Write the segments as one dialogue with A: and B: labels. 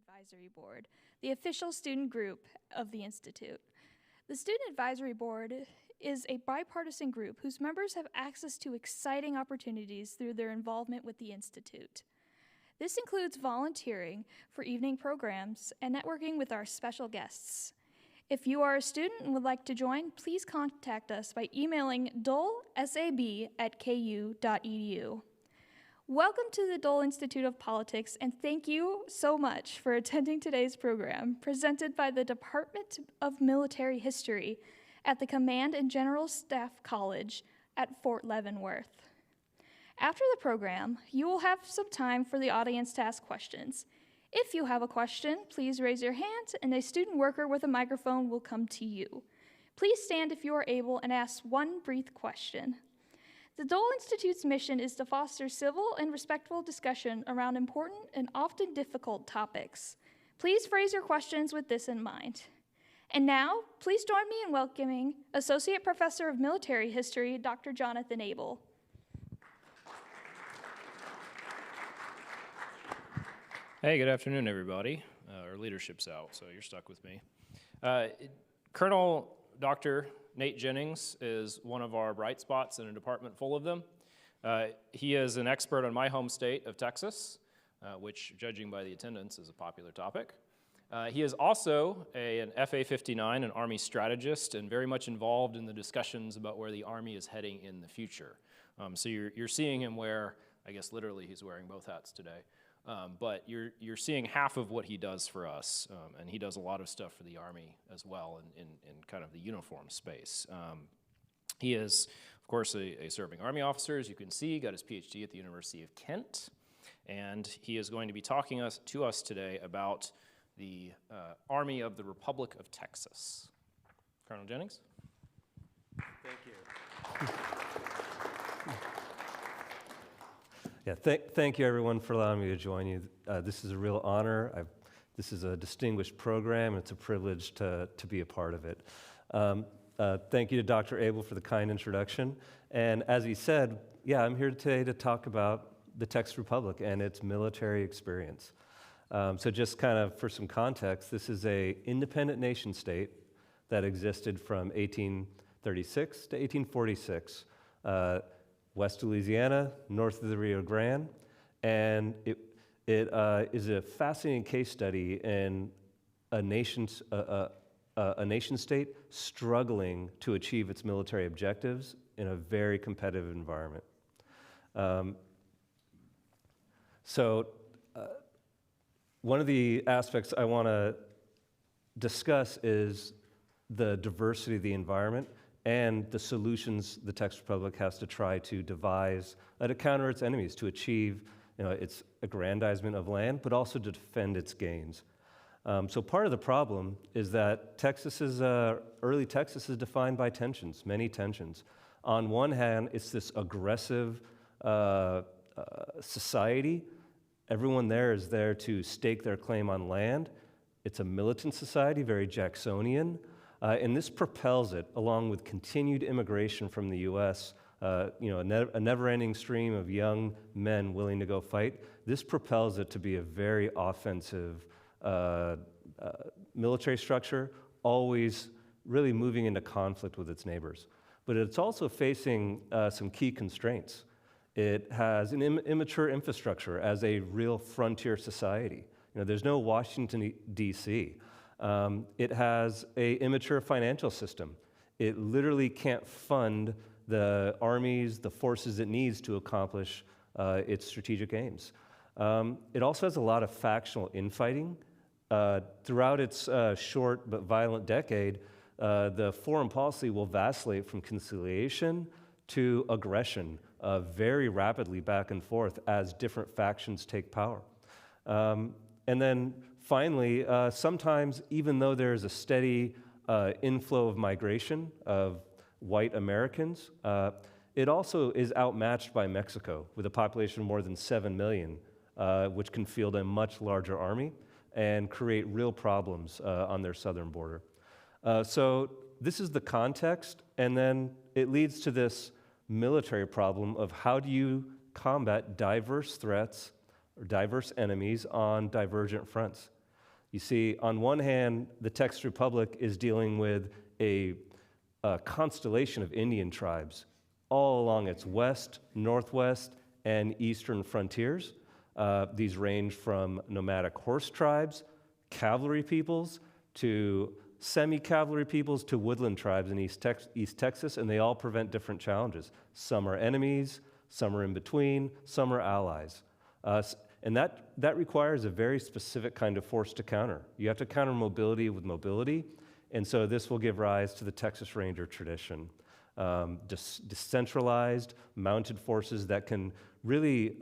A: Advisory Board, the official student group of the Institute. The Student Advisory Board is a bipartisan group whose members have access to exciting opportunities through their involvement with the Institute. This includes volunteering for evening programs and networking with our special guests. If you are a student and would like to join, please contact us by emailing dolesab@ku.edu. Welcome to the Dole Institute of Politics, and thank you so much for attending today's program, presented by the Department of Military History at the Command and General Staff College at Fort Leavenworth. After the program, you will have some time for the audience to ask questions. If you have a question, please raise your hand, and a student worker with a microphone will come to you. Please stand if you are able and ask one brief question. The Dole Institute's mission is to foster civil and respectful discussion around important and often difficult topics. Please phrase your questions with this in mind. And now, please join me in welcoming Associate Professor of Military History, Dr. Jonathan Abel.
B: Hey, good afternoon, everybody. Our leadership's out, so you're stuck with me. Colonel Dr. Nate Jennings is one of our bright spots in a department full of them. He is an expert on my home state of Texas, which, judging by the attendance, is a popular topic. He is also an FA-59, an Army strategist, and very much involved in the discussions about where the Army is heading in the future. So you're seeing him wear, I guess literally he's wearing both hats today. But you're seeing half of what he does for us, and he does a lot of stuff for the Army as well in kind of the uniform space. He is, of course, a serving Army officer, as you can see, got his PhD at the University of Kent, and he is going to be talking to us today about the Army of the Republic of Texas. Colonel Jennings?
C: Thank you. Yeah, thank you everyone for allowing me to join you. This is a real honor. This is a distinguished program. It's a privilege to be a part of it. Thank you to Dr. Abel for the kind introduction. And as he said, yeah, I'm here today to talk about the Texas Republic and its military experience. So just kind of for some context, this is an independent nation state that existed from 1836 to 1846. West Louisiana, north of the Rio Grande, and it is a fascinating case study in a nation state struggling to achieve its military objectives in a very competitive environment. One of the aspects I want to discuss is the diversity of the environment and the solutions the Texas Republic has to try to devise to counter its enemies, to achieve its aggrandizement of land, but also to defend its gains. So part of the problem is that early Texas is defined by tensions, many tensions. On one hand, it's this aggressive society. Everyone there is there to stake their claim on land. It's a militant society, very Jacksonian. And this propels it, along with continued immigration from the U.S., a never-ending stream of young men willing to go fight. This propels it to be a very offensive military structure, always really moving into conflict with its neighbors. But it's also facing some key constraints. It has an immature infrastructure as a real frontier society. There's no Washington, D.C., it has an immature financial system. It literally can't fund the armies, the forces it needs to accomplish its strategic aims. It also has a lot of factional infighting. Throughout its short but violent decade, the foreign policy will vacillate from conciliation to aggression very rapidly back and forth as different factions take power. And then finally, sometimes even though there's a steady inflow of migration of white Americans, it also is outmatched by Mexico with a population of more than 7 million, which can field a much larger army and create real problems on their southern border. So this is the context, and then it leads to this military problem of how do you combat diverse threats or diverse enemies on divergent fronts. You see, on one hand, the Texas Republic is dealing with a constellation of Indian tribes all along its west, northwest, and eastern frontiers. These range from nomadic horse tribes, cavalry peoples, to semi-cavalry peoples, to woodland tribes in East Texas, and they all present different challenges. Some are enemies, some are in between, some are allies. And that requires a very specific kind of force to counter. You have to counter mobility with mobility, and so this will give rise to the Texas Ranger tradition. Decentralized, mounted forces that can really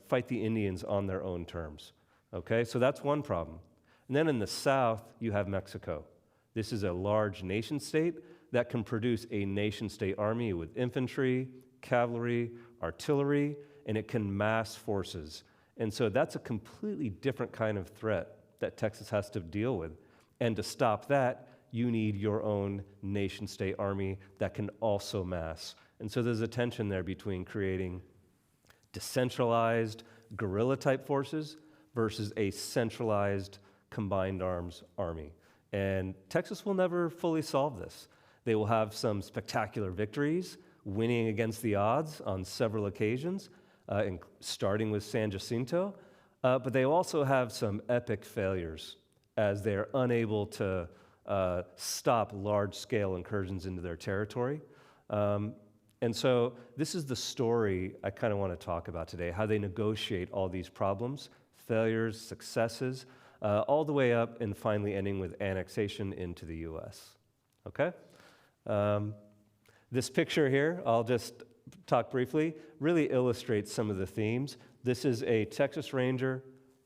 C: fight the Indians on their own terms. Okay, so that's one problem. And then in the south, you have Mexico. This is a large nation state that can produce a nation state army with infantry, cavalry, artillery, and it can mass forces. And so that's a completely different kind of threat that Texas has to deal with. And to stop that, you need your own nation-state army that can also mass. And so there's a tension there between creating decentralized guerrilla-type forces versus a centralized combined arms army. And Texas will never fully solve this. They will have some spectacular victories, winning against the odds on several occasions, starting with San Jacinto, but they also have some epic failures as they are unable to stop large-scale incursions into their territory. And so this is the story I kind of want to talk about today, how they negotiate all these problems, failures, successes, all the way up and finally ending with annexation into the U.S. Okay? This picture here, I'll just talk briefly, really illustrates some of the themes. This is a Texas Ranger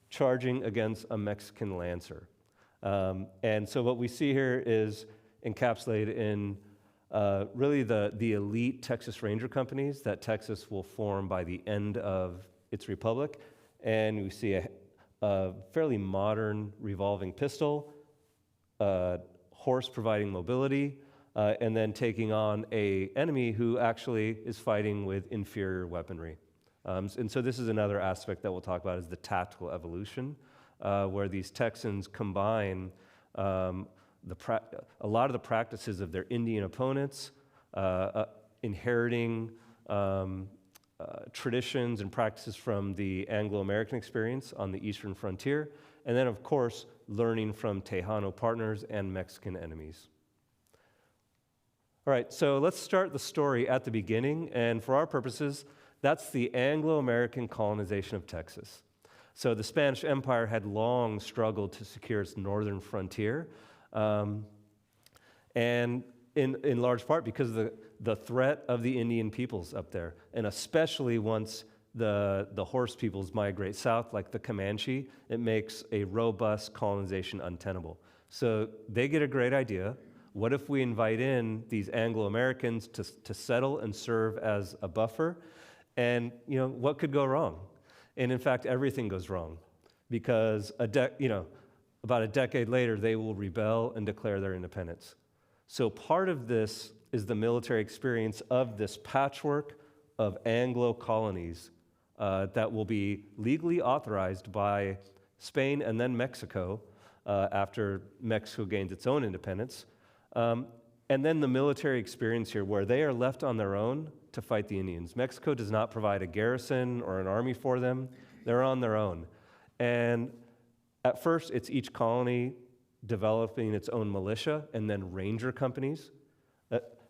C: charging against a Mexican Lancer. And so what we see here is encapsulated in really the elite Texas Ranger companies that Texas will form by the end of its republic. And we see a fairly modern revolving pistol, horse providing mobility, and then taking on an enemy who actually is fighting with inferior weaponry. And so this is another aspect that we'll talk about is the tactical evolution, where these Texans combine a lot of the practices of their Indian opponents, inheriting traditions and practices from the Anglo-American experience on the eastern frontier, and then, of course, learning from Tejano partners and Mexican enemies. All right, so let's start the story at the beginning, and for our purposes, that's the Anglo-American colonization of Texas. So the Spanish Empire had long struggled to secure its northern frontier, and in large part because of the threat of the Indian peoples up there, and especially once the horse peoples migrate south, like the Comanche, it makes a robust colonization untenable. So they get a great idea. What if we invite in these Anglo-Americans to settle and serve as a buffer? And what could go wrong? And in fact, everything goes wrong, because about a decade later, they will rebel and declare their independence. So part of this is the military experience of this patchwork of Anglo colonies that will be legally authorized by Spain and then Mexico after Mexico gains its own independence. And then the military experience here, where they are left on their own to fight the Indians. Mexico does not provide a garrison or an army for them. They're on their own. And at first, it's each colony developing its own militia and then ranger companies.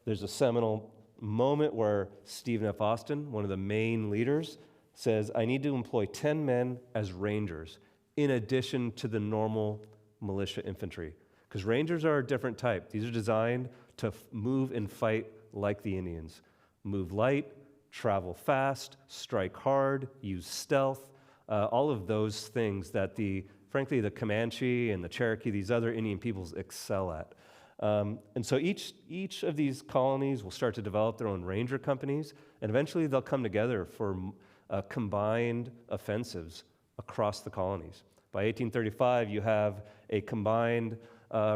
C: There's a seminal moment where Stephen F. Austin, one of the main leaders, says, I need to employ 10 men as rangers in addition to the normal militia infantry. Because rangers are a different type. These are designed to move and fight like the Indians. Move light, travel fast, strike hard, use stealth, all of those things that frankly, the Comanche and the Cherokee, these other Indian peoples excel at. And so each of these colonies will start to develop their own ranger companies, and eventually they'll come together for combined offensives across the colonies. By 1835, you have a combined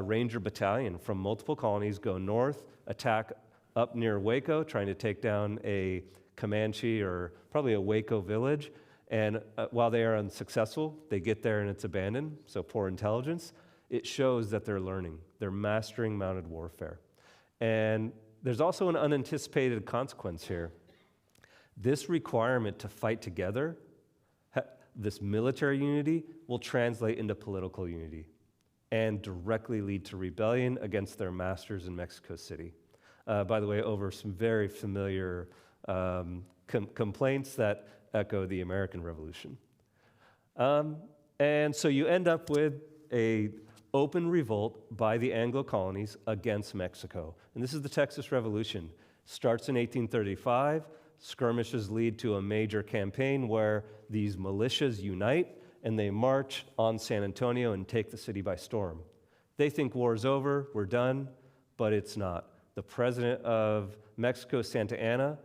C: ranger battalion from multiple colonies go north, attack up near Waco, trying to take down a Comanche or probably a Waco village, And while they are unsuccessful, they get there and it's abandoned, so poor intelligence. It shows that they're learning. They're mastering mounted warfare. And there's also an unanticipated consequence here. This requirement to fight together, this military unity, will translate into political unity and directly lead to rebellion against their masters in Mexico City. By the way, over some very familiar complaints that echo the American Revolution. And so you end up with a open revolt by the Anglo colonies against Mexico. And this is the Texas Revolution. Starts in 1835. Skirmishes lead to a major campaign where these militias unite and they march on San Antonio and take the city by storm. They think war's over, we're done, but it's not. The president of Mexico, Santa Anna,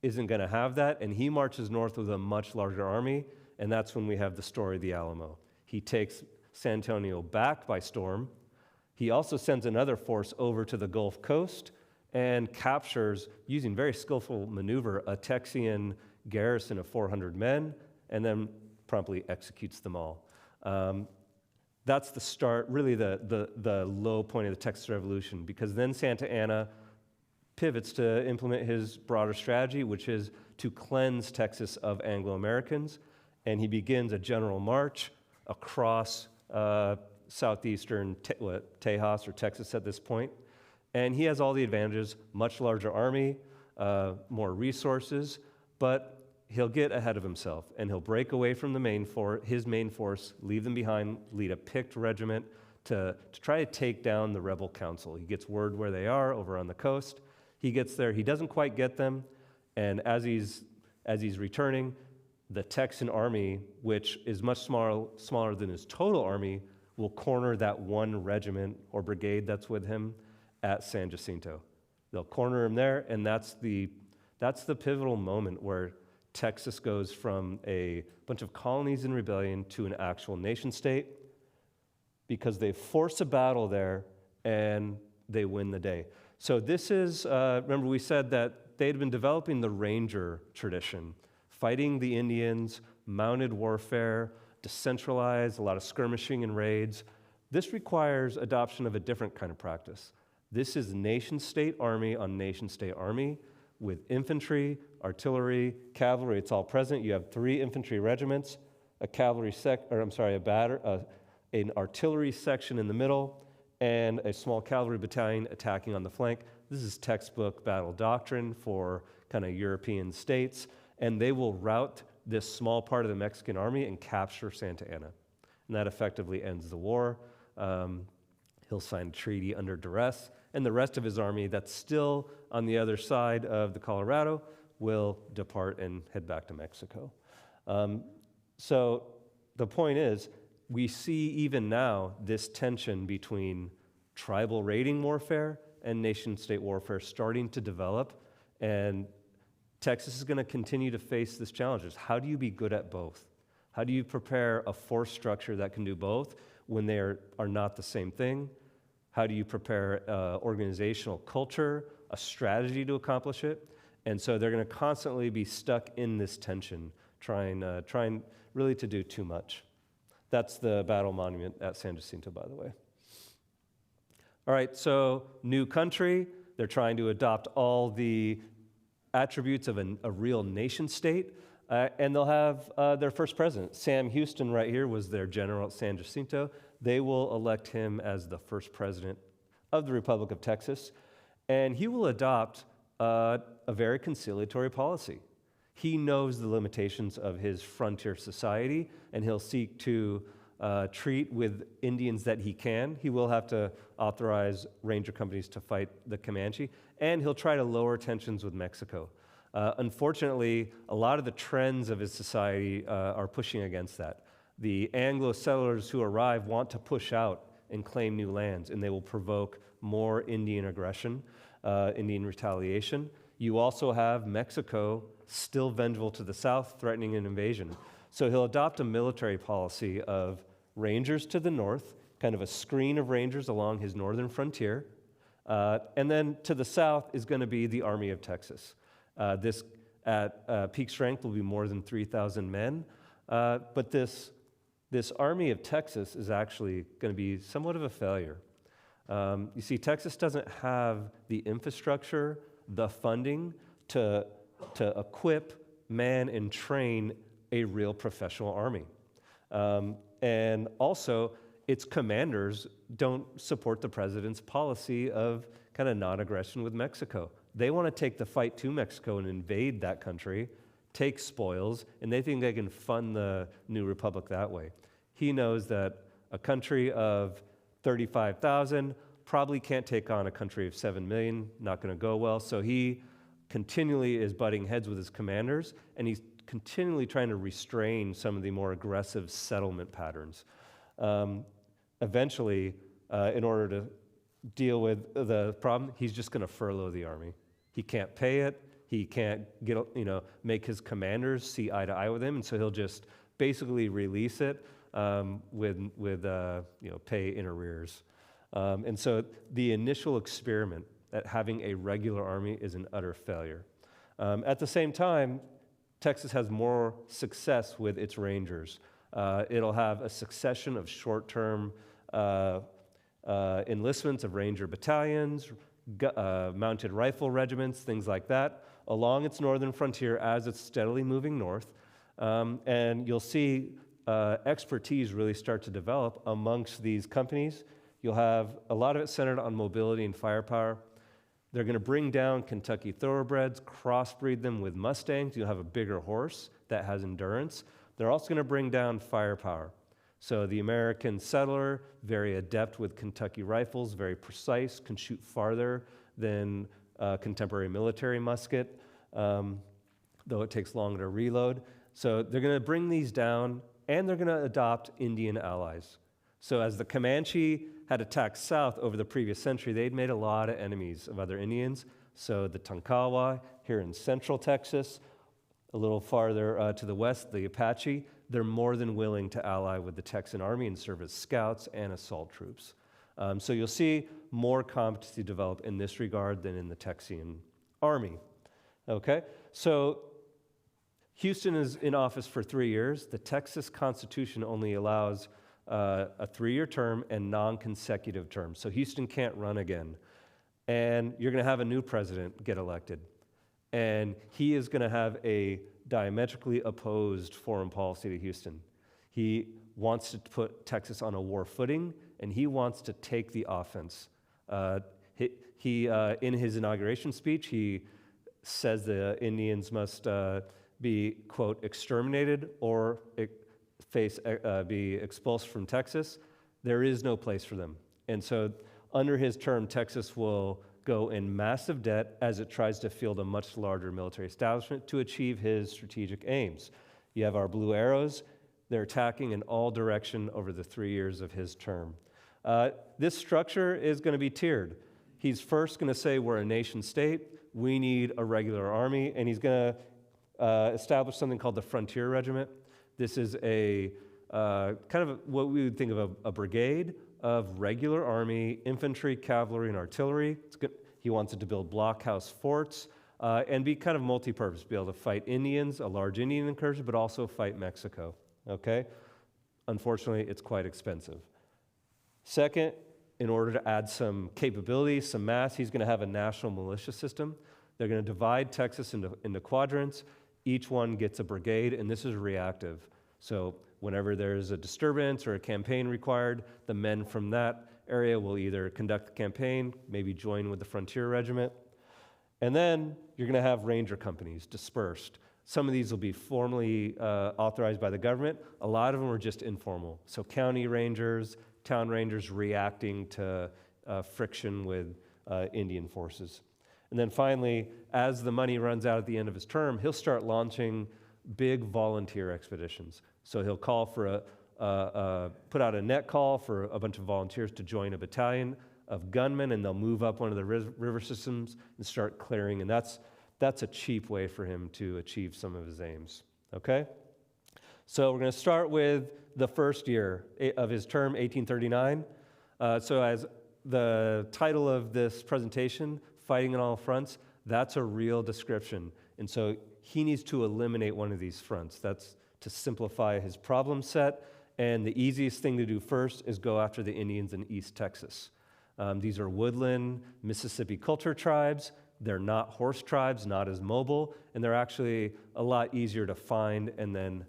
C: isn't going to have that, and he marches north with a much larger army, and that's when we have the story of the Alamo. He takes San Antonio back by storm. He also sends another force over to the Gulf Coast and captures, using very skillful maneuver, a Texian garrison of 400 men, and then promptly executes them all. That's the start, really the low point of the Texas Revolution, because then Santa Anna pivots to implement his broader strategy, which is to cleanse Texas of Anglo-Americans, and he begins a general march across southeastern Tejas, or Texas at this point. And he has all the advantages: much larger army, more resources, but he'll get ahead of himself, and he'll break away from his main force, leave them behind, lead a picked regiment to try to take down the rebel council. He gets word where they are over on the coast. He gets there, he doesn't quite get them, and as he's returning, the Texan army, which is much smaller than his total army, will corner that one regiment or brigade that's with him at San Jacinto. They'll corner him there, and that's the pivotal moment where Texas goes from a bunch of colonies in rebellion to an actual nation state, because they force a battle there and they win the day. So this is, remember we said that they'd been developing the ranger tradition, fighting the Indians, mounted warfare, decentralized, a lot of skirmishing and raids. This requires adoption of a different kind of practice. This is nation-state army on nation-state army with infantry, artillery, cavalry. It's all present. You have 3 infantry regiments, an artillery section in the middle, and a small cavalry battalion attacking on the flank. This is textbook battle doctrine for kind of European states, and they will rout this small part of the Mexican army and capture Santa Anna. And that effectively ends the war. He'll sign a treaty under duress, and the rest of his army that's still on the other side of the Colorado will depart and head back to Mexico. So the point is, we see even now this tension between tribal raiding warfare and nation-state warfare starting to develop, and Texas is going to continue to face this challenge. How do you be good at both? How do you prepare a force structure that can do both when they are not the same thing? How do you prepare organizational culture, a strategy to accomplish it? And so they're going to constantly be stuck in this tension, trying really to do too much. That's the battle monument at San Jacinto, by the way. All right, so new country. They're trying to adopt all the attributes of a real nation state, and they'll have their first president. Sam Houston right here was their general at San Jacinto. They will elect him as the first president of the Republic of Texas, and he will adopt a very conciliatory policy. He knows the limitations of his frontier society, and he'll seek to treat with Indians that he can. He will have to authorize ranger companies to fight the Comanche, and he'll try to lower tensions with Mexico. Unfortunately, a lot of the trends of his society are pushing against that. The Anglo settlers who arrive want to push out and claim new lands, and they will provoke more Indian aggression, Indian retaliation. You also have Mexico still vengeful to the south, threatening an invasion. So he'll adopt a military policy of rangers to the north, kind of a screen of rangers along his northern frontier, and then to the south is going to be the Army of Texas. This at peak strength will be more than 3,000 men. But this Army of Texas is actually going to be somewhat of a failure. You see, Texas doesn't have the infrastructure, the funding to equip, man, and train a real professional army. And also, its commanders don't support the president's policy of kind of non-aggression with Mexico. They want to take the fight to Mexico and invade that country, take spoils, and they think they can fund the new republic that way. He knows that a country of 35,000 probably can't take on a country of 7 million, not going to go well. So he continually is butting heads with his commanders, and he's continually trying to restrain some of the more aggressive settlement patterns. Eventually, in order to deal with the problem, he's just going to furlough the army. He can't pay it. He can't make his commanders see eye to eye with him, and so he'll just basically release it with pay in arrears. And so the initial experiment at having a regular army is an utter failure. At the same time, Texas has more success with its Rangers. It'll have a succession of short-term enlistments of Ranger battalions, mounted rifle regiments, things like that, along its northern frontier as it's steadily moving north. And you'll see expertise really start to develop amongst these companies. You'll have a lot of it centered on mobility and firepower. They're going to bring down Kentucky thoroughbreds, crossbreed them with Mustangs. You'll have a bigger horse that has endurance. They're also going to bring down firepower. So the American settler, very adept with Kentucky rifles, very precise, can shoot farther than contemporary military musket, though it takes longer to reload. So they're going to bring these down, and they're going to adopt Indian allies. So as the Comanche had attacked south over the previous century, they'd made a lot of enemies of other Indians. So the Tonkawa here in central Texas, a little farther to the west, the Apache, they're more than willing to ally with the Texan Army and serve as scouts and assault troops. So you'll see more competency develop in this regard than in the Texian Army. Okay, so Houston is in office for 3 years. The Texas Constitution only allows a 3-year term and non-consecutive terms. So Houston can't run again. And you're going to have a new president get elected. And he is going to have a diametrically opposed foreign policy to Houston. He wants to put Texas on a war footing, and he wants to take the offense. He in his inauguration speech, he says the Indians must be, quote, exterminated or be expulsed from Texas. There is no place for them. And so under his term, Texas will go in massive debt as it tries to field a much larger military establishment to achieve his strategic aims. You have our blue arrows. They're attacking in all direction over the 3 years of his term. This structure is going to be tiered. He's first going to say we're a nation state. We need a regular army. And he's going to establish something called the Frontier Regiment. This is a kind of what we would think of a brigade of regular army, infantry, cavalry, and artillery. He wants it to build blockhouse forts and be kind of multi-purpose, be able to fight Indians, a large Indian incursion, but also fight Mexico, okay? Unfortunately, it's quite expensive. Second, in order to add some capability, some mass, he's going to have a national militia system. They're going to divide Texas into quadrants. Each one gets a brigade, and this is reactive. So whenever there's a disturbance or a campaign required, the men from that area will either conduct the campaign, maybe join with the Frontier Regiment. And then you're going to have ranger companies dispersed. Some of these will be formally authorized by the government. A lot of them are just informal. So county rangers, town rangers reacting to friction with Indian forces. And then finally, as the money runs out at the end of his term, he'll start launching big volunteer expeditions. So he'll call for put out a net call for a bunch of volunteers to join a battalion of gunmen, and they'll move up one of the river systems and start clearing. And that's a cheap way for him to achieve some of his aims. Okay? So we're going to start with the first year of his term, 1839. So as the title of this presentation, Fighting on All Fronts, that's a real description. And so he needs to eliminate one of these fronts. That's to simplify his problem set. And the easiest thing to do first is go after the Indians in East Texas. These are woodland Mississippi culture tribes. They're not horse tribes, not as mobile, and they're actually a lot easier to find and then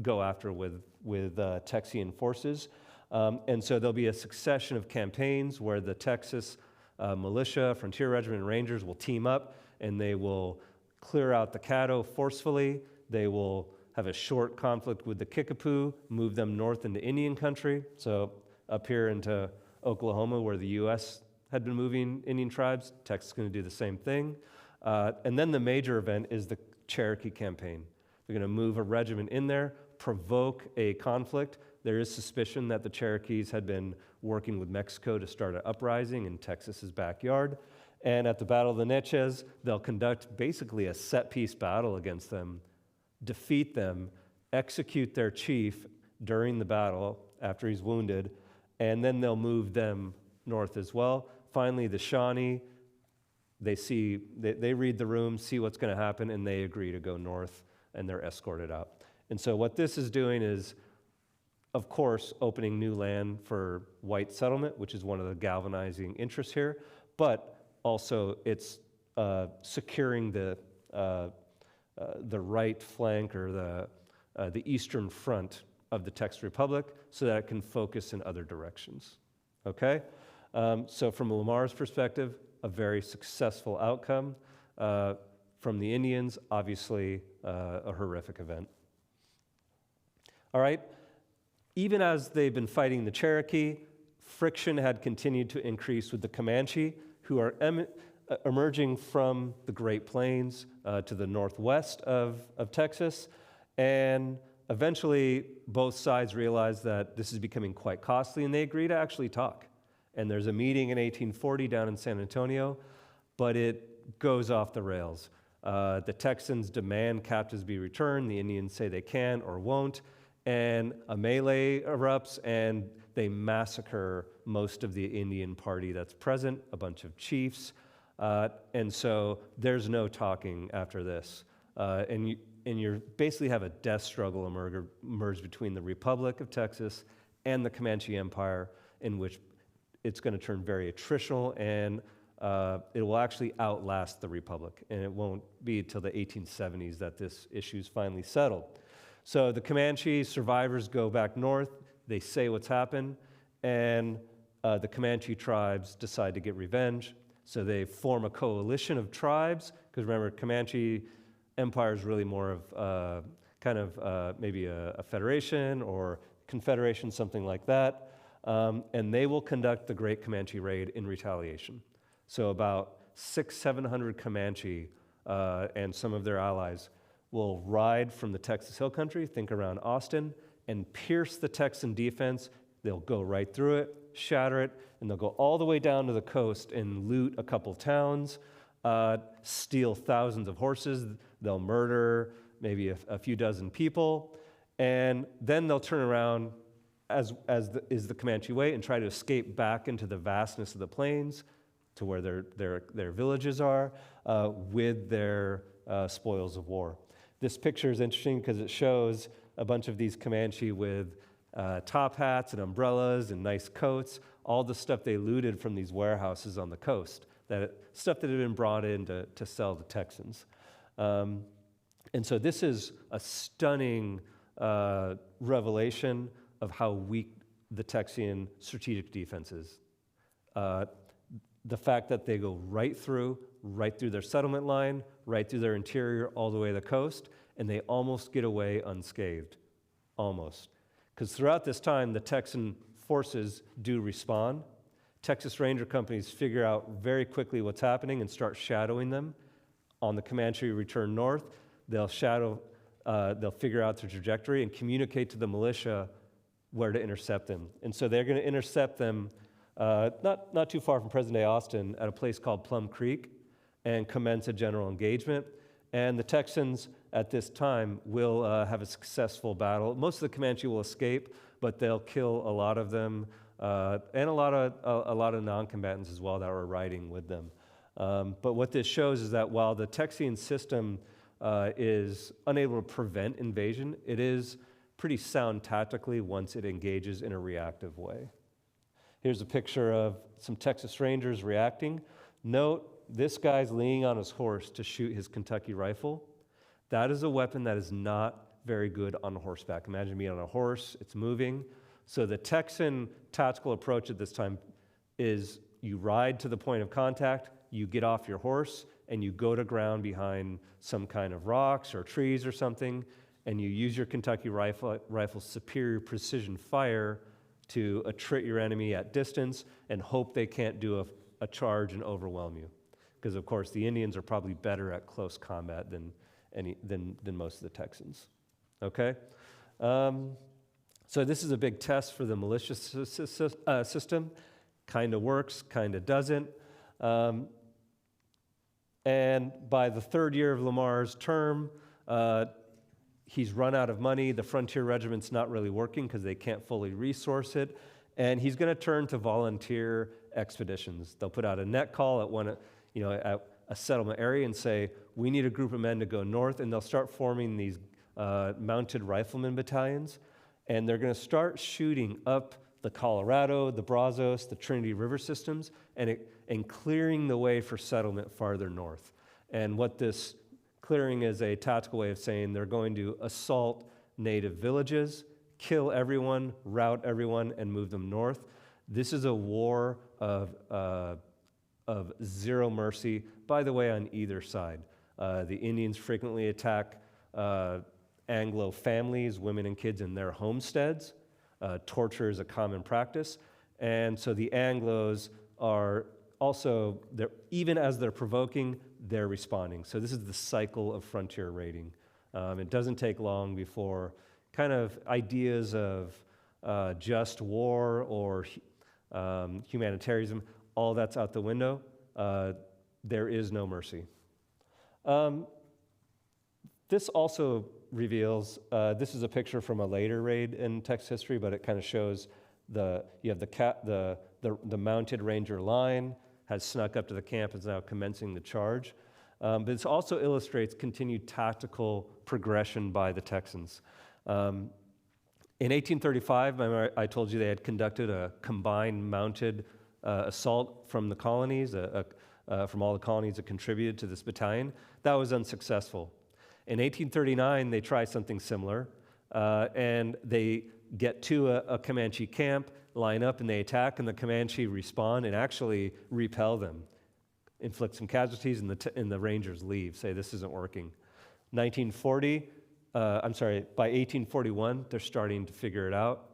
C: go after with Texian forces. And so there'll be a succession of campaigns where the Texas militia, Frontier Regiment, and Rangers will team up, and they will clear out the Caddo forcefully. They will have a short conflict with the Kickapoo, move them north into Indian country, so up here into Oklahoma, where the U.S. had been moving Indian tribes. Texas is going to do the same thing. And then the major event is the Cherokee campaign. They're going to move a regiment in there, provoke a conflict. There is suspicion that the Cherokees had been working with Mexico to start an uprising in Texas's backyard. And at the Battle of the Neches, they'll conduct basically a set-piece battle against them, defeat them, execute their chief during the battle after he's wounded, and then they'll move them north as well. Finally, the Shawnee, they read the room, see what's going to happen, and they agree to go north, and they're escorted out. And so what this is doing is, of course, opening new land for white settlement, which is one of the galvanizing interests here, but also it's securing the right flank or the eastern front of the Texas Republic so that it can focus in other directions. Okay? So from Lamar's perspective, a very successful outcome. From the Indians, obviously a horrific event. All right? Even as they've been fighting the Cherokee, friction had continued to increase with the Comanche, who are emerging from the Great Plains to the northwest of Texas. And eventually, both sides realize that this is becoming quite costly, and they agree to actually talk. And there's a meeting in 1840 down in San Antonio, but it goes off the rails. The Texans demand captives be returned. The Indians say they can or won't. And a melee erupts, and they massacre most of the Indian party that's present, a bunch of chiefs. And so there's no talking after this. And you basically have a death struggle emerge between the Republic of Texas and the Comanche Empire, in which it's going to turn very attritional, and it will actually outlast the Republic. And it won't be until the 1870s that this issue is finally settled. So the Comanche survivors go back north. They say what's happened, and the Comanche tribes decide to get revenge. So they form a coalition of tribes, because remember, Comanche Empire is really more of maybe a federation or confederation, something like that. And they will conduct the Great Comanche Raid in retaliation. So about 700 Comanche and some of their allies will ride from the Texas Hill Country, think around Austin, and pierce the Texan defense. They'll go right through it, shatter it, and they'll go all the way down to the coast and loot a couple towns, steal thousands of horses. They'll murder maybe a few dozen people, and then they'll turn around, as is the Comanche way, and try to escape back into the vastness of the plains to where their villages are with their spoils of war. This picture is interesting because it shows a bunch of these Comanche with top hats and umbrellas and nice coats, all the stuff they looted from these warehouses on the coast, stuff that had been brought in to sell to Texans. And so this is a stunning revelation of how weak the Texian strategic defense is. The fact that they go right through their settlement line, right through their interior, all the way to the coast, and they almost get away unscathed. Almost. Because throughout this time, the Texan forces do respond. Texas Ranger companies figure out very quickly what's happening and start shadowing them. On the Comanche return north, they'll figure out their trajectory and communicate to the militia where to intercept them. And so they're going to intercept them not too far from present-day Austin at a place called Plum Creek and commence a general engagement. And the Texans at this time will have a successful battle. Most of the Comanche will escape, but they'll kill a lot of them and a lot of non-combatants as well that were riding with them. But what this shows is that while the Texian system is unable to prevent invasion. It is pretty sound tactically once it engages in a reactive way. Here's a picture of some Texas Rangers reacting. Note, this guy's leaning on his horse to shoot his Kentucky rifle. That is a weapon that is not very good on horseback. Imagine being on a horse, it's moving. So the Texan tactical approach at this time is you ride to the point of contact, you get off your horse, and you go to ground behind some kind of rocks or trees or something, and you use your Kentucky rifle's superior precision fire to attrit your enemy at distance and hope they can't do a charge and overwhelm you. Because, of course, the Indians are probably better at close combat than most of the Texans. Okay? So this is a big test for the militia system. Kind of works, kind of doesn't. And by the third year of Lamar's term, he's run out of money. The Frontier Regiment's not really working because they can't fully resource it. And he's going to turn to volunteer expeditions. They'll put out a net call at a settlement area and say, we need a group of men to go north, and they'll start forming these mounted rifleman battalions, and they're going to start shooting up the Colorado, the Brazos, the Trinity River systems, and clearing the way for settlement farther north. And what this clearing is a tactical way of saying they're going to assault native villages, kill everyone, rout everyone, and move them north. This is a war of zero mercy, by the way, on either side. The Indians frequently attack Anglo families, women and kids in their homesteads. Torture is a common practice. And so the Anglos are also, even as they're provoking, they're responding. So this is the cycle of frontier raiding. It doesn't take long before kind of ideas of just war or humanitarianism, all that's out the window. There is no mercy. This also reveals, this is a picture from a later raid in Texas history, but it kind of shows you have the mounted ranger line has snuck up to the camp and is now commencing the charge. But this also illustrates continued tactical progression by the Texans. In 1835, remember I told you they had conducted a combined mounted assault from the colonies, from all the colonies that contributed to this battalion. That was unsuccessful. In 1839, they try something similar, and they get to a Comanche camp, line up, and they attack, and the Comanche respond and actually repel them, inflict some casualties, and the Rangers leave, say this isn't working. By 1841, they're starting to figure it out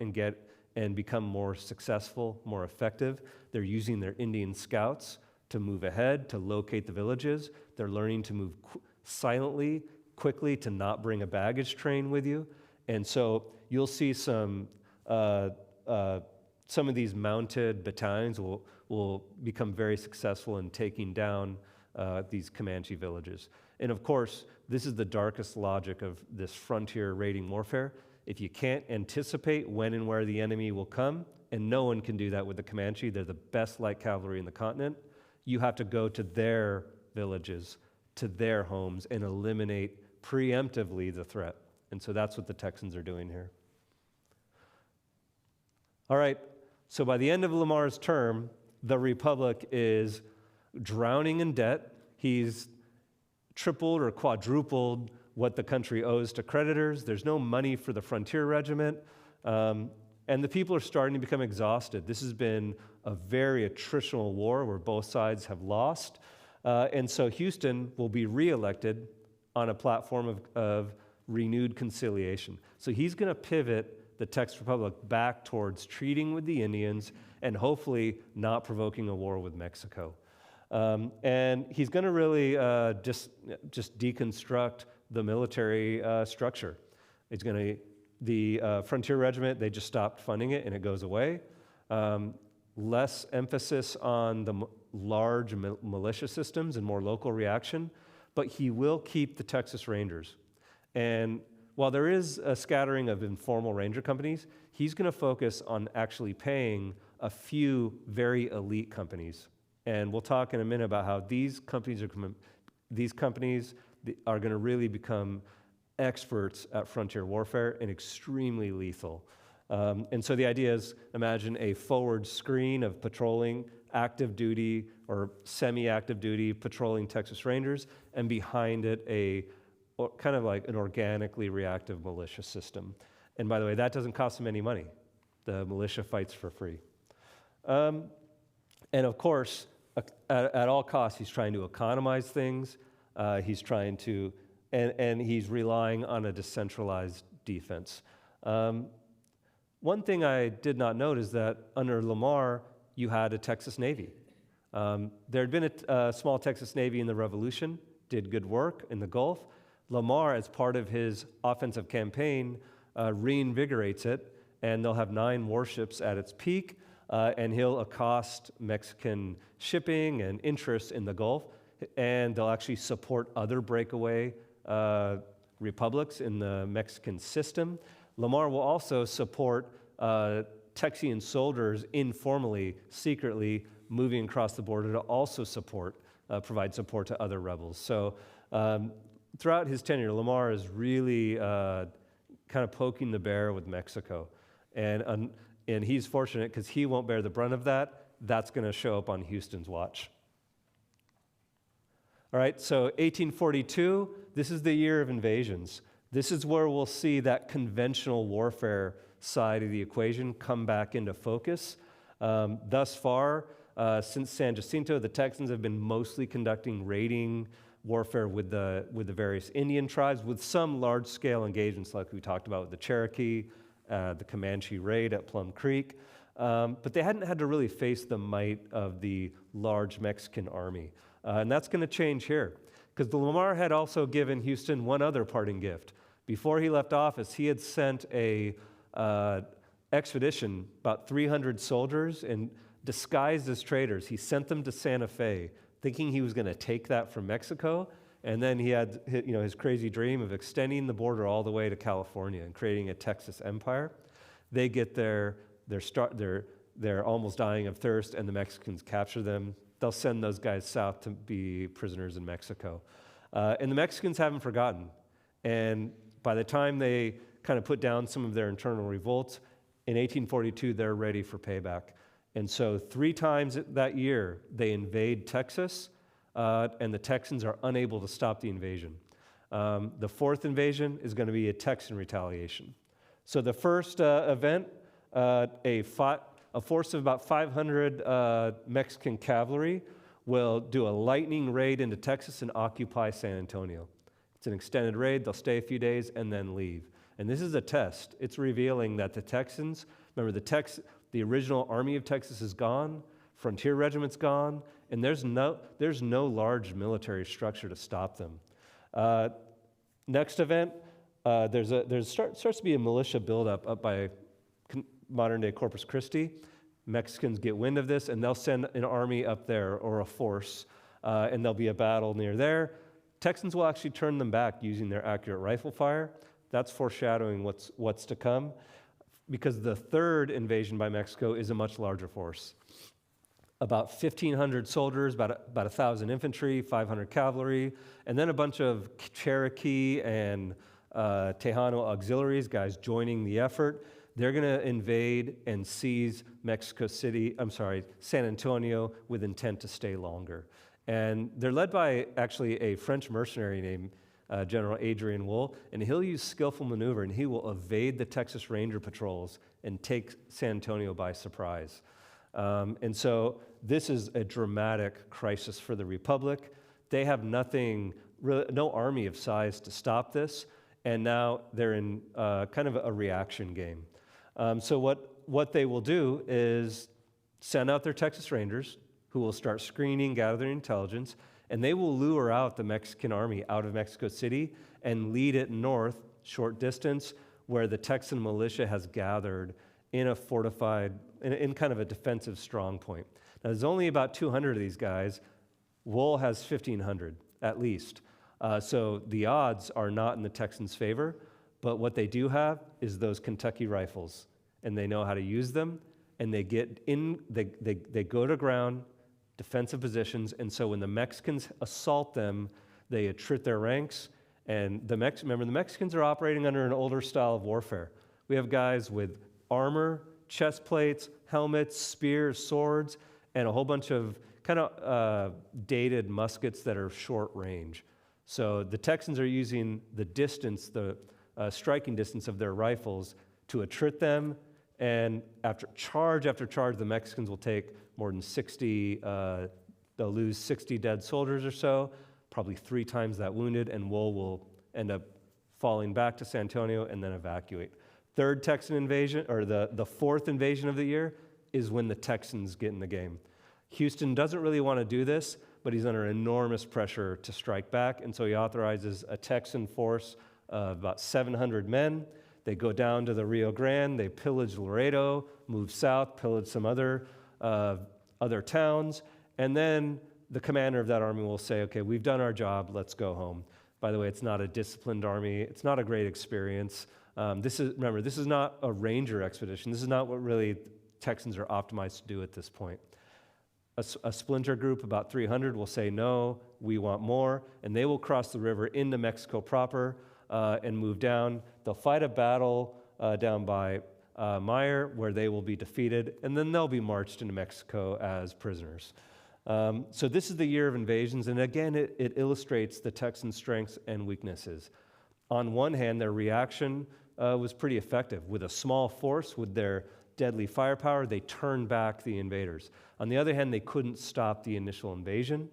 C: and become more successful, more effective. They're using their Indian scouts to move ahead, to locate the villages. They're learning to move silently, quickly, to not bring a baggage train with you. And so you'll see some of these mounted battalions will become very successful in taking down these Comanche villages. And of course, this is the darkest logic of this frontier raiding warfare. If you can't anticipate when and where the enemy will come, and no one can do that with the Comanche, they're the best light cavalry in the continent, you have to go to their villages, to their homes, and eliminate preemptively the threat. And so that's what the Texans are doing here. All right, so by the end of Lamar's term, the Republic is drowning in debt. He's tripled or quadrupled what the country owes to creditors. There's no money for the Frontier Regiment. And the people are starting to become exhausted. This has been a very attritional war where both sides have lost. And so Houston will be reelected on a platform of renewed conciliation. So he's going to pivot the Texas Republic back towards treating with the Indians and hopefully not provoking a war with Mexico. And he's going to really just deconstruct the military structure. The Frontier Regiment, they just stopped funding it and it goes away. Less emphasis on the large militia systems and more local reaction, but he will keep the Texas Rangers. And while there is a scattering of informal ranger companies, he's going to focus on actually paying a few very elite companies. And we'll talk in a minute about how these companies are going to really become experts at frontier warfare and extremely lethal. And so the idea is, imagine a forward screen of patrolling active duty or semi-active duty patrolling Texas Rangers, and behind it kind of like an organically reactive militia system. And by the way, that doesn't cost them any money. The militia fights for free. And of course, at all costs, he's trying to economize things. He's trying to, and he's relying on a decentralized defense. One thing I did not note is that under Lamar, you had a Texas Navy. There had been a small Texas Navy in the Revolution, did good work in the Gulf. Lamar, as part of his offensive campaign, reinvigorates it, and they'll have 9 warships at its peak, and he'll accost Mexican shipping and interests in the Gulf, and they'll actually support other breakaway republics in the Mexican system. Lamar will also support Texian soldiers informally, secretly, moving across the border to also provide support to other rebels. So throughout his tenure, Lamar is really kind of poking the bear with Mexico. And he's fortunate because he won't bear the brunt of that. That's going to show up on Houston's watch. All right, so 1842, this is the year of invasions. This is where we'll see that conventional warfare side of the equation come back into focus. Thus far, since San Jacinto, the Texans have been mostly conducting raiding warfare with the various Indian tribes, with some large-scale engagements like we talked about with the Cherokee, the Comanche raid at Plum Creek. But they hadn't had to really face the might of the large Mexican army. And that's going to change here, because Lamar had also given Houston one other parting gift. Before he left office, he had sent a expedition, about 300 soldiers, and disguised as traders. He sent them to Santa Fe, thinking he was going to take that from Mexico, and then he had his crazy dream of extending the border all the way to California and creating a Texas empire. They get there, they're almost dying of thirst, and the Mexicans capture them. They'll send those guys south to be prisoners in Mexico. And the Mexicans haven't forgotten. And by the time they kind of put down some of their internal revolts, in 1842, they're ready for payback. And so 3 times that year, they invade Texas, and the Texans are unable to stop the invasion. The 4th invasion is going to be a Texan retaliation. So the first event, a force of about 500 Mexican cavalry will do a lightning raid into Texas and occupy San Antonio. It's an extended raid. They'll stay a few days and then leave. And this is a test. It's revealing that the Texans, remember the original Army of Texas is gone, frontier regiment's gone, and there's no large military structure to stop them. Next event, starts to be a militia buildup up by modern-day Corpus Christi. Mexicans get wind of this, and they'll send an army up there, or a force, and there'll be a battle near there. Texans will actually turn them back using their accurate rifle fire. That's foreshadowing what's to come, because the 3rd invasion by Mexico is a much larger force. About 1,500 soldiers, about 1,000 infantry, 500 cavalry, and then a bunch of Cherokee and Tejano auxiliaries, guys joining the effort. They're going to invade and seize San Antonio, with intent to stay longer. And they're led by actually a French mercenary named General Adrian Wool, and he'll use skillful maneuver, and he will evade the Texas Ranger patrols and take San Antonio by surprise. And so this is a dramatic crisis for the Republic. They have no army of size to stop this, and now they're in kind of a reaction game. So what they will do is send out their Texas Rangers, who will start screening, gathering intelligence, and they will lure out the Mexican army out of Mexico City and lead it north, short distance, where the Texan militia has gathered in a fortified, in kind of a defensive strong point. Now, there's only about 200 of these guys. Wool has 1,500, at least. So the odds are not in the Texans' favor, but what they do have is those Kentucky rifles, and they know how to use them, and they go to ground, defensive positions, and so when the Mexicans assault them, They attrit their ranks, and remember, the Mexicans are operating under an older style of warfare. We have guys with armor, chest plates, helmets, spears, swords, and a whole bunch of kind of dated muskets that are short range. So the Texans are using the distance, the striking distance of their rifles to attrit them, and after charge, the Mexicans will take more than 60, they'll lose 60 dead soldiers or so, probably 3 times that wounded, and Wool will end up falling back to San Antonio and then evacuate. Third Texan invasion, or the fourth invasion of the year, is when the Texans get in the game. Houston doesn't really want to do this, but he's under enormous pressure to strike back, and so he authorizes a Texan force of about 700 men. They go down to the Rio Grande, they pillage Laredo, move south, pillage some other towns, and then the commander of that army will say, okay, we've done our job, let's go home. By the way, it's not a disciplined army, it's not a great experience. This is not a ranger expedition. This is not what really Texans are optimized to do at this point. A splinter group, about 300, will say, no, we want more, and they will cross the river into Mexico proper and move down. They'll fight a battle down by Meyer, where they will be defeated, and then they'll be marched into Mexico as prisoners. So this is the year of invasions, and again, it illustrates the Texans' strengths and weaknesses. On one hand, their reaction was pretty effective. With a small force, with their deadly firepower, they turned back the invaders. On the other hand, they couldn't stop the initial invasion.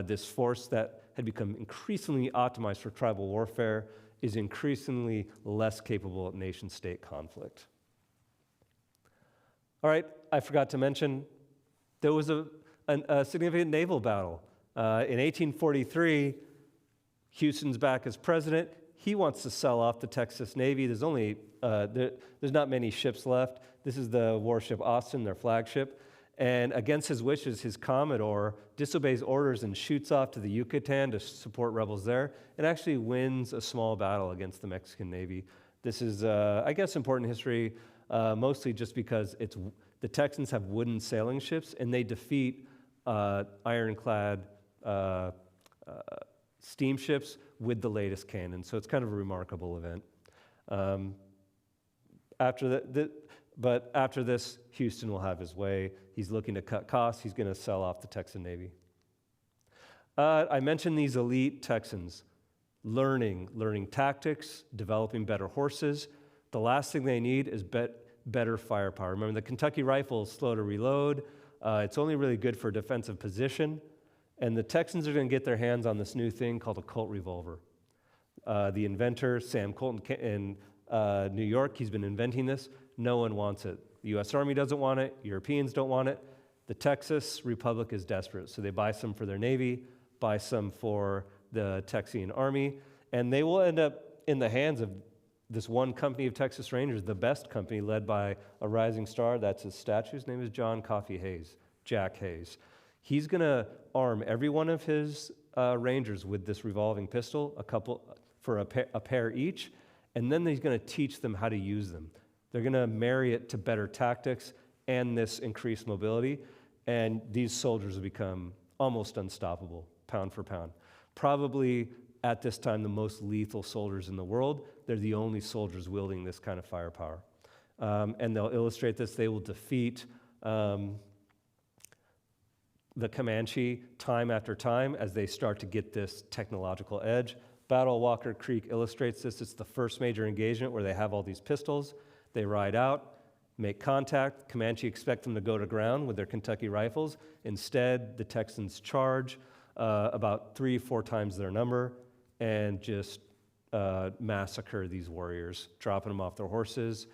C: This force that had become increasingly optimized for tribal warfare is increasingly less capable of nation-state conflict. All right, I forgot to mention, there was a significant naval battle. In 1843, Houston's back as president. He wants to sell off the Texas Navy. There's not many ships left. This is the warship Austin, their flagship. And against his wishes, his Commodore disobeys orders and shoots off to the Yucatan to support rebels there, and actually wins a small battle against the Mexican Navy. This is, I guess, important history, mostly just because the Texans have wooden sailing ships, and they defeat ironclad steamships with the latest cannon. So it's kind of a remarkable event. But after this, Houston will have his way. He's looking to cut costs. He's going to sell off the Texan Navy. I mentioned these elite Texans, learning tactics, developing better horses. The last thing they need is better firepower. Remember, the Kentucky rifle is slow to reload. It's only really good for defensive position. And the Texans are going to get their hands on this new thing called a Colt revolver. The inventor, Sam Colt in New York, he's been inventing this. No one wants it. The U.S. Army doesn't want it. Europeans don't want it. The Texas Republic is desperate, so they buy some for their Navy, buy some for the Texian Army, and they will end up in the hands of this one company of Texas Rangers, the best company led by a rising star. That's his statue. His name is John Coffee Hayes, Jack Hayes. He's going to arm every one of his Rangers with this revolving pistol, a pair each, and then he's going to teach them how to use them. They're going to marry it to better tactics and this increased mobility, and these soldiers will become almost unstoppable, pound for pound. Probably, at this time, the most lethal soldiers in the world. They're the only soldiers wielding this kind of firepower. And they'll illustrate this. They will defeat the Comanche time after time as they start to get this technological edge. Battle of Walker Creek illustrates this. It's the first major engagement where they have all these pistols. They ride out, make contact. Comanche expect them to go to ground with their Kentucky rifles. Instead, the Texans charge about 3-4 times their number and just massacre these warriors, dropping them off their horses.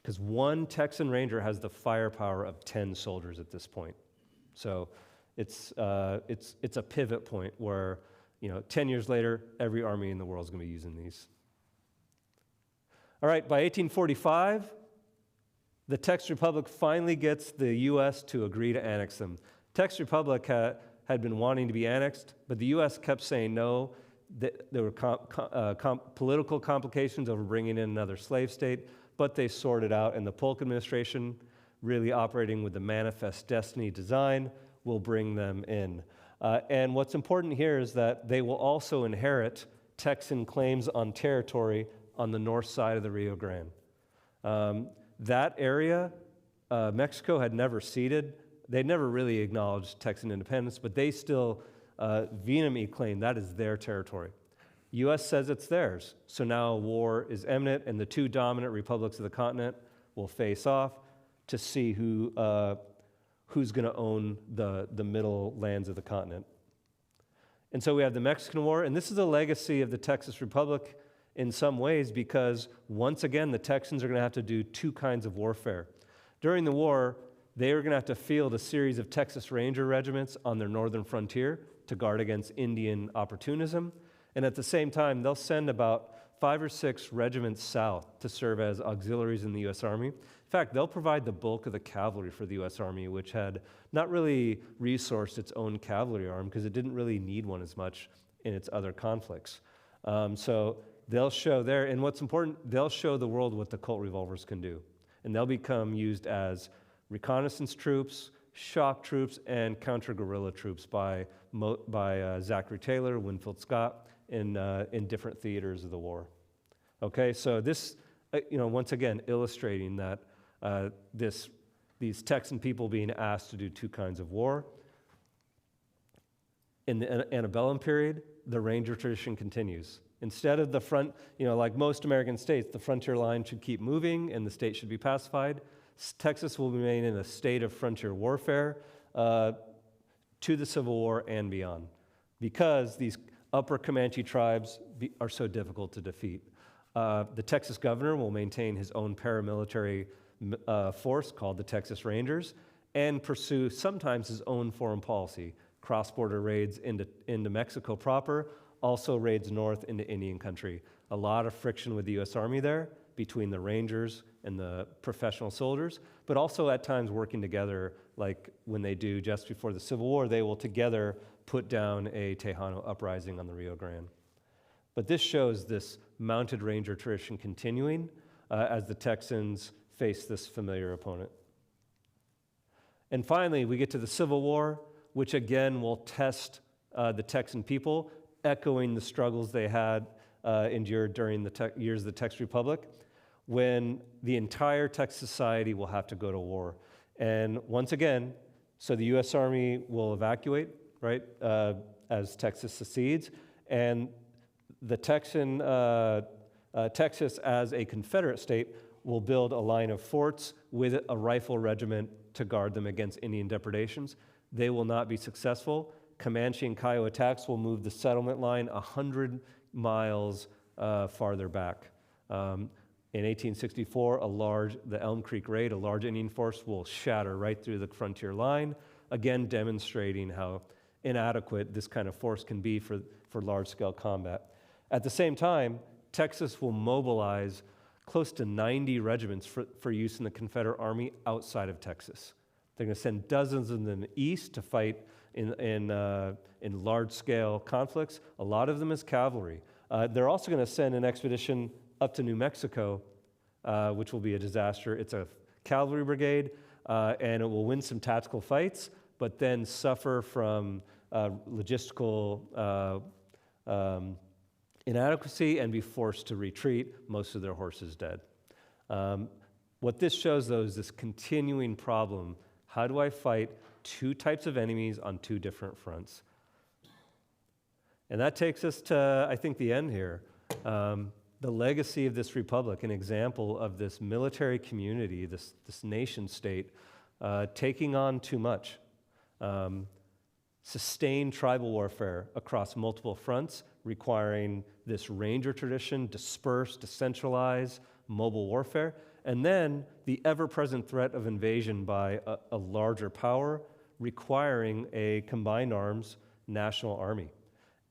C: Because one Texan Ranger has the firepower of 10 soldiers at this point. So it's a pivot point where, 10 years later, every army in the world is going to be using these. All right, by 1845, the Texas Republic finally gets the U.S. to agree to annex them. Texas Republic had been wanting to be annexed, but the U.S. kept saying no. There were political complications over bringing in another slave state, but they sorted out, and the Polk administration, really operating with the manifest destiny design, will bring them in. And what's important here is that they will also inherit Texan claims on territory on the north side of the Rio Grande. That area, Mexico had never ceded. They never really acknowledged Texan independence, but they still vehemently claim that is their territory. U.S. says it's theirs, so now war is imminent, and the two dominant republics of the continent will face off to see who's going to own the middle lands of the continent. And so we have the Mexican War, and this is a legacy of the Texas Republic in some ways because, once again, the Texans are going to have to do two kinds of warfare. During the war, they are going to have to field a series of Texas Ranger regiments on their northern frontier to guard against Indian opportunism. And at the same time, they'll send about 5 or 6 regiments south to serve as auxiliaries in the U.S. Army. In fact, they'll provide the bulk of the cavalry for the U.S. Army, which had not really resourced its own cavalry arm because it didn't really need one as much in its other conflicts. So they'll show there, and what's important, they'll show the world what the Colt revolvers can do. And they'll become used as reconnaissance troops, shock troops, and counter-guerrilla troops by Zachary Taylor, Winfield Scott, in different theaters of the war. Okay, so this, once again, illustrating that these Texan people being asked to do two kinds of war. In the antebellum period, the Ranger tradition continues. Instead of the front, like most American states, the frontier line should keep moving and the state should be pacified. Texas will remain in a state of frontier warfare to the Civil War and beyond because these upper Comanche tribes are so difficult to defeat. The Texas governor will maintain his own paramilitary force called the Texas Rangers and pursue sometimes his own foreign policy, cross-border raids into Mexico proper, also raids north into Indian country. A lot of friction with the U.S. Army there between the Rangers and the professional soldiers, but also at times working together, like when they do just before the Civil War, they will together put down a Tejano uprising on the Rio Grande. But this shows this mounted Ranger tradition continuing as the Texans face this familiar opponent. And finally, we get to the Civil War, which again will test the Texan people, echoing the struggles they had endured during the years of the Texas Republic, when the entire Texas society will have to go to war. And once again, so the U.S. Army will evacuate, right, as Texas secedes, and the Texas as a Confederate state will build a line of forts with a rifle regiment to guard them against Indian depredations. They will not be successful. Comanche and Kiowa attacks will move the settlement line 100 miles farther back. In 1864, the Elm Creek Raid, a large Indian force will shatter right through the frontier line, again demonstrating how inadequate this kind of force can be for large-scale combat. At the same time, Texas will mobilize close to 90 regiments for use in the Confederate Army outside of Texas. They're going to send dozens of them east to fight in large-scale conflicts, a lot of them as cavalry. They're also going to send an expedition up to New Mexico, which will be a disaster. It's a cavalry brigade, and it will win some tactical fights, but then suffer from logistical inadequacy and be forced to retreat, most of their horses dead. What this shows, though, is this continuing problem. How do I fight two types of enemies on two different fronts? And that takes us to, I think, the end here. The legacy of this republic, an example of this military community, this nation state, taking on too much. Sustained tribal warfare across multiple fronts, requiring this Ranger tradition, disperse, decentralize, mobile warfare, and then the ever-present threat of invasion by a larger power, requiring a combined arms national army.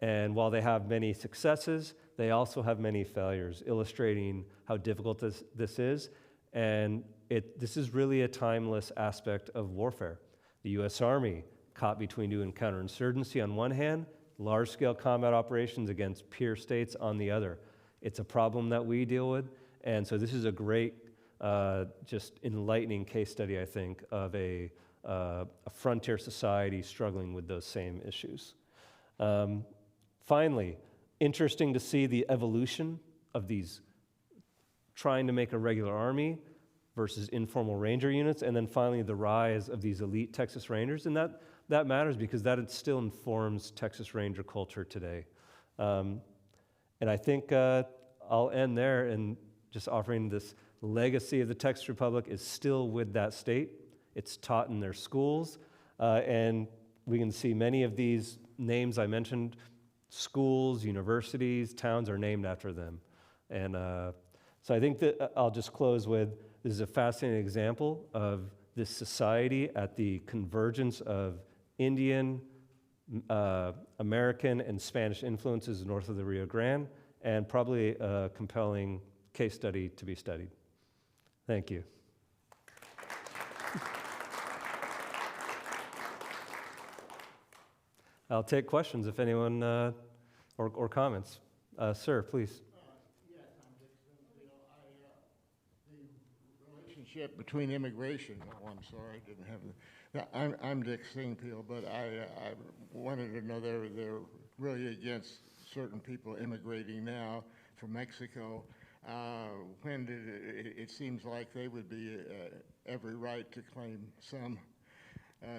C: And while they have many successes, they also have many failures, illustrating how difficult this is. And this is really a timeless aspect of warfare. The U.S. Army, caught between doing counterinsurgency on one hand, large-scale combat operations against peer states on the other. It's a problem that we deal with, and so this is a great, just enlightening case study, I think, of a a frontier society struggling with those same issues. Finally, interesting to see the evolution of these trying to make a regular army versus informal ranger units, and then finally the rise of these elite Texas Rangers, and that matters because that still informs Texas Ranger culture today. And I think I'll end there and just offering this legacy of the Texas Republic is still with that state. It's taught in their schools, and we can see many of these names I mentioned, schools, universities, towns are named after them. And so I think that I'll just close with, this is a fascinating example of this society at the convergence of Indian, American, and Spanish influences north of the Rio Grande, and probably a compelling case study to be studied. Thank you. I'll take questions if anyone, or comments. Sir, please.
D: Yes, the relationship between immigration, oh, I'm sorry, I didn't have the, I'm Dick Singfield, but I wanted to know they're really against certain people immigrating now from Mexico. When did it seems like they would be every right to claim some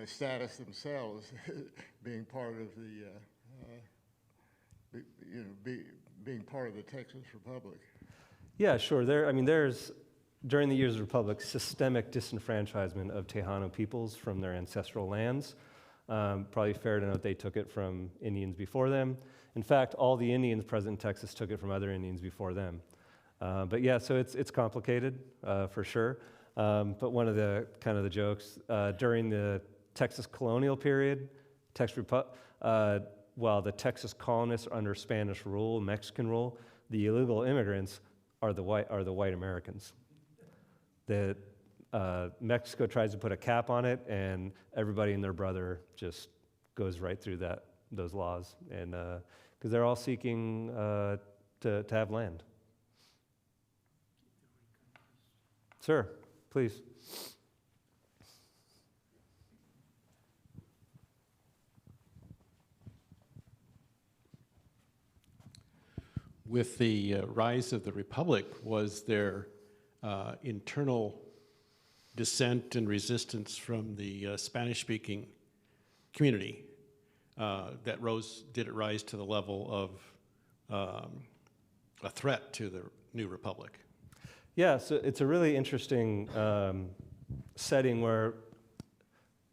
D: status themselves, being part of the, being part of the Texas Republic.
C: Yeah, sure. There's, during the years of the Republic, systemic disenfranchisement of Tejano peoples from their ancestral lands. Probably fair to note they took it from Indians before them. In fact, all the Indians present in Texas took it from other Indians before them. But yeah, so it's complicated, for sure. But one of the kind of the jokes, during the Texas colonial period, while the Texas colonists are under Spanish rule, Mexican rule, the illegal immigrants are the white Americans. Mexico tries to put a cap on it, and everybody and their brother just goes right through those laws, and because they're all seeking to have land. Sir, please.
E: With the rise of the Republic, was there internal dissent and resistance from the Spanish-speaking community did it rise to the level of a threat to the new Republic?
C: Yeah, so it's a really interesting setting where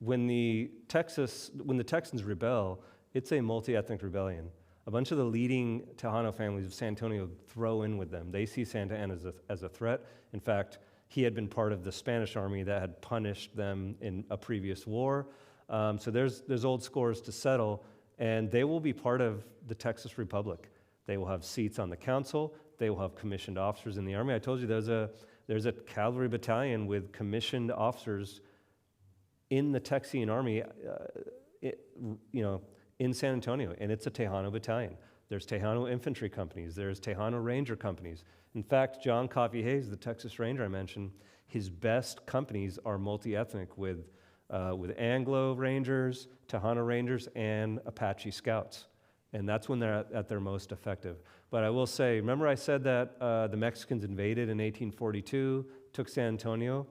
C: when the Texans rebel, it's a multi-ethnic rebellion. A bunch of the leading Tejano families of San Antonio throw in with them. They see Santa Anna as a threat. In fact, he had been part of the Spanish army that had punished them in a previous war. So there's old scores to settle, and they will be part of the Texas Republic. They will have seats on the council. They will have commissioned officers in the army. I told you there's a cavalry battalion with commissioned officers in the Texian army, in San Antonio, and it's a Tejano battalion. There's Tejano infantry companies. There's Tejano ranger companies. In fact, John Coffey Hayes, the Texas Ranger I mentioned, his best companies are multi-ethnic with Anglo Rangers, Tejano Rangers, and Apache Scouts. And that's when they're at their most effective. But I will say, remember I said that the Mexicans invaded in 1842, took San Antonio?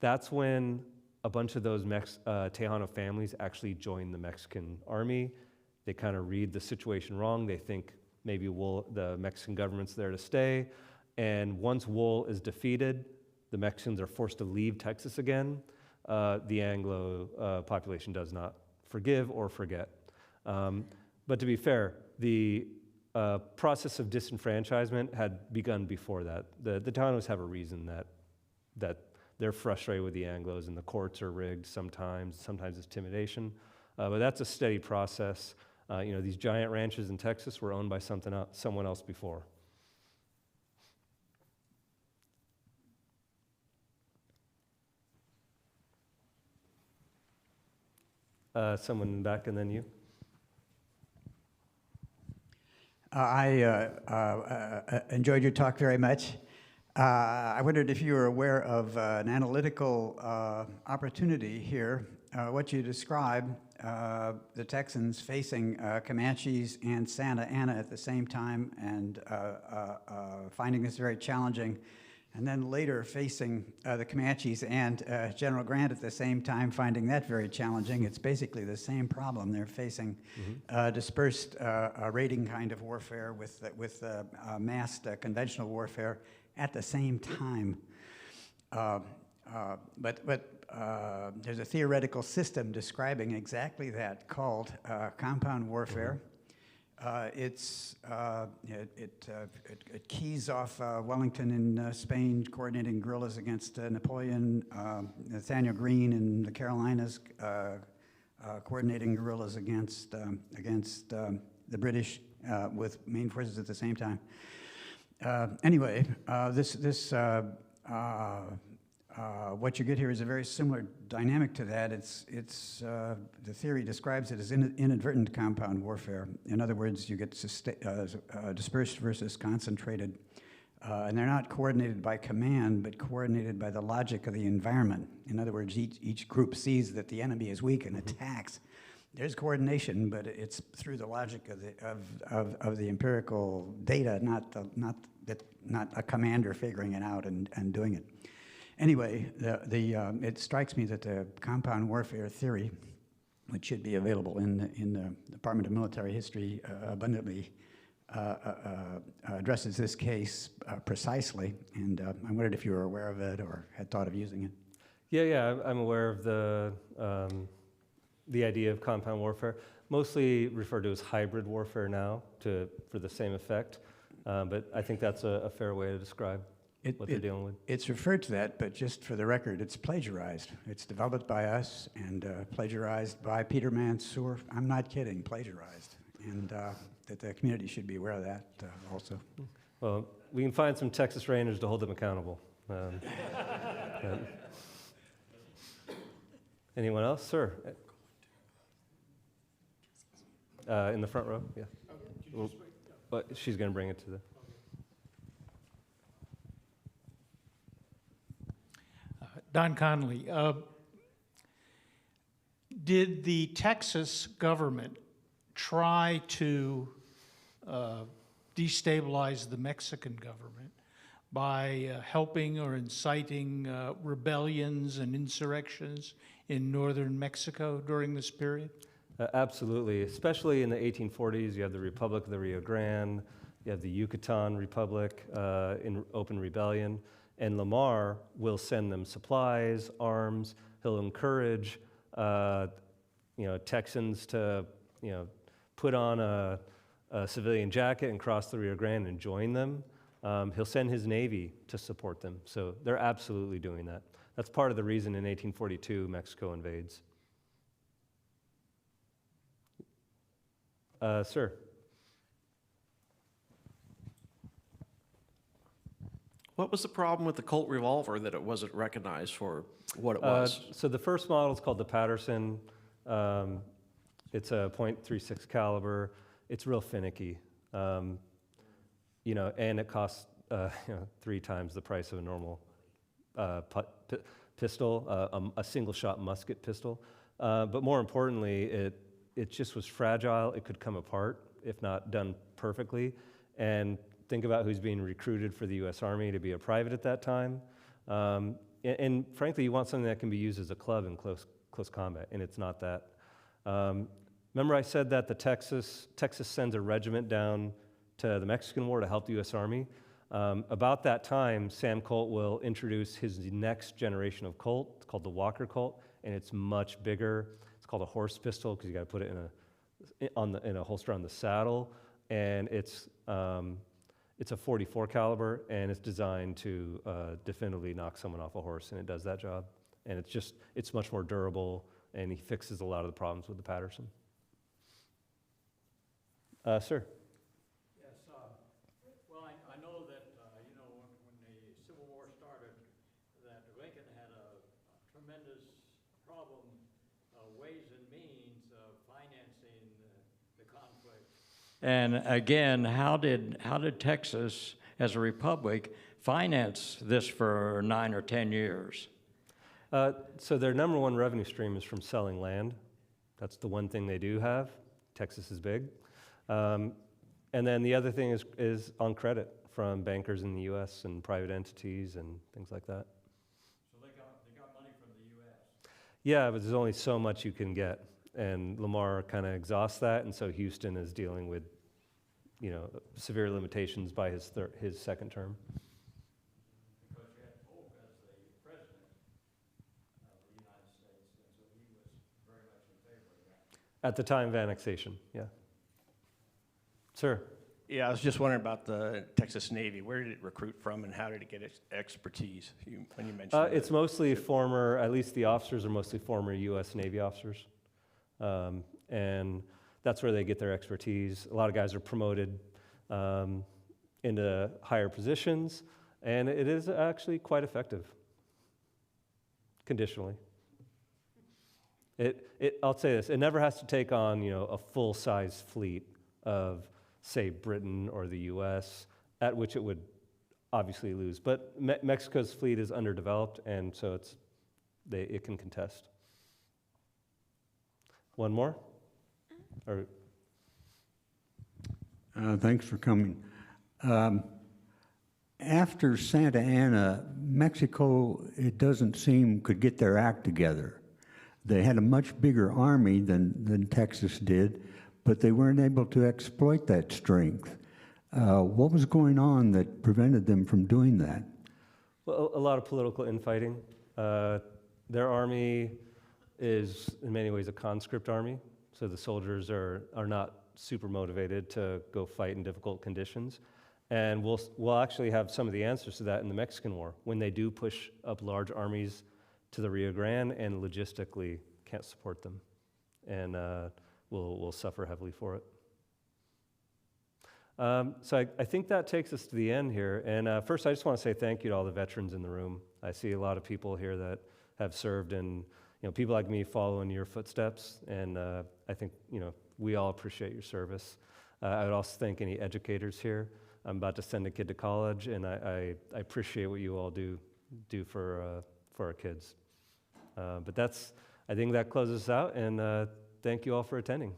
C: That's when a bunch of those Tejano families actually joined the Mexican army. They kind of read the situation wrong. They think maybe the Mexican government's there to stay. And once Wool is defeated, the Mexicans are forced to leave Texas again. The Anglo population does not forgive or forget. But to be fair, the process of disenfranchisement had begun before that. The Tejanos have a reason that they're frustrated with the Anglos, and the courts are rigged sometimes it's intimidation. But that's a steady process. These giant ranches in Texas were owned by someone else before. Someone back, and then you.
F: I enjoyed your talk very much. I wondered if you were aware of an analytical opportunity here what you describe, the Texans facing Comanches and Santa Anna at the same time and finding this very challenging, and then later facing the Comanches and General Grant at the same time, finding that very challenging. It's basically the same problem. They're facing dispersed raiding kind of warfare with massed conventional warfare at the same time. But there's a theoretical system describing exactly that called compound warfare. It keys off Wellington in Spain coordinating guerrillas against Napoleon, Nathaniel Greene in the Carolinas coordinating guerrillas against the British with main forces at the same time. Anyway, what you get here is a very similar dynamic to that. The theory describes it as inadvertent compound warfare. In other words, you get dispersed versus concentrated. And they're not coordinated by command, but coordinated by the logic of the environment. In other words, each group sees that the enemy is weak and attacks. There's coordination, but it's through the logic of the empirical data, not a commander figuring it out and doing it. Anyway, it strikes me that the compound warfare theory, which should be available in the Department of Military History, abundantly addresses this case precisely. And I wondered if you were aware of it or had thought of using it.
C: Yeah, I'm aware of the idea of compound warfare, mostly referred to as hybrid warfare now for the same effect. But I think that's a fair way to describe what they're dealing with.
F: It's referred to that, but just for the record, it's plagiarized. It's developed by us and plagiarized by Peter Mansour. I'm not kidding, plagiarized. And that the community should be aware of that also.
C: Well, we can find some Texas Rangers to hold them accountable. Anyone else? Sir? In the front row, yeah. But she's going to bring it to the...
G: Don Connolly, did the Texas government try to destabilize the Mexican government by helping or inciting rebellions and insurrections in northern Mexico during this period?
C: Absolutely, especially in the 1840s. You have the Republic of the Rio Grande, you have the Yucatan Republic in open rebellion, and Lamar will send them supplies, arms. He'll encourage Texans to put on a civilian jacket and cross the Rio Grande and join them. He'll send his Navy to support them. So they're absolutely doing that. That's part of the reason in 1842 Mexico invades. Sir.
H: What was the problem with the Colt revolver that it wasn't recognized for what it was?
C: So the first model is called the Patterson. It's a .36 caliber. It's real finicky, and it costs 3 times the price of a normal pistol, a single-shot musket pistol. But more importantly, it just was fragile. It could come apart if not done perfectly. And think about who's being recruited for the U.S. Army to be a private at that time. And frankly, you want something that can be used as a club in close combat, and it's not that. Remember I said that Texas sends a regiment down to the Mexican War to help the U.S. Army? About that time, Sam Colt will introduce his next generation of Colt. It's called the Walker Colt, and it's much bigger. It's called a horse pistol because you got to put it in a holster on the saddle, and it's a .44 caliber, and it's designed to definitively knock someone off a horse, and it does that job. And it's much more durable, and he fixes a lot of the problems with the Patterson. Sir.
I: Yes. Well, I know that when the Civil War started, that Lincoln had a tremendous problem, ways and means of financing the conflict. And again, how did Texas, as a republic, finance this for 9 or 10 years?
C: So their number one revenue stream is from selling land. That's the one thing they do have. Texas is big. And then the other thing is on credit from bankers in the U.S. and private entities and things like that.
I: So they got money from the U.S.?
C: Yeah, but there's only so much you can get. And Lamar kind of exhausts that, and so Houston is dealing with, severe limitations by his second term.
I: Because you had Polk as the president of the United States, and so he was very much in favor of that.
C: At the time of annexation, yeah. Sir?
J: Yeah, I was just wondering about the Texas Navy. Where did it recruit from, and how did it get its expertise? When you mentioned
C: It's mostly former, at least the officers are mostly former U.S. Navy officers. And that's where they get their expertise. A lot of guys are promoted into higher positions, and it is actually quite effective, conditionally. I'll say this, it never has to take on, a full-size fleet of, say, Britain or the U.S., at which it would obviously lose. But Mexico's fleet is underdeveloped, and so it can contest. One more? Or
K: thanks for coming. After Santa Anna, Mexico, it doesn't seem, could get their act together. They had a much bigger army than Texas did, but they weren't able to exploit that strength. What was going on that prevented them from doing that?
C: Well, a lot of political infighting. Their army is, in many ways, a conscript army, so the soldiers are not super motivated to go fight in difficult conditions. And we'll actually have some of the answers to that in the Mexican War, when they do push up large armies to the Rio Grande and logistically can't support them. And we'll suffer heavily for it. So I think that takes us to the end here. And first, I just want to say thank you to all the veterans in the room. I see a lot of people here that have served, and people like me follow in your footsteps. And I think we all appreciate your service. I would also thank any educators here. I'm about to send a kid to college, and I appreciate what you all do for our kids. But I think that closes us out, and thank you all for attending.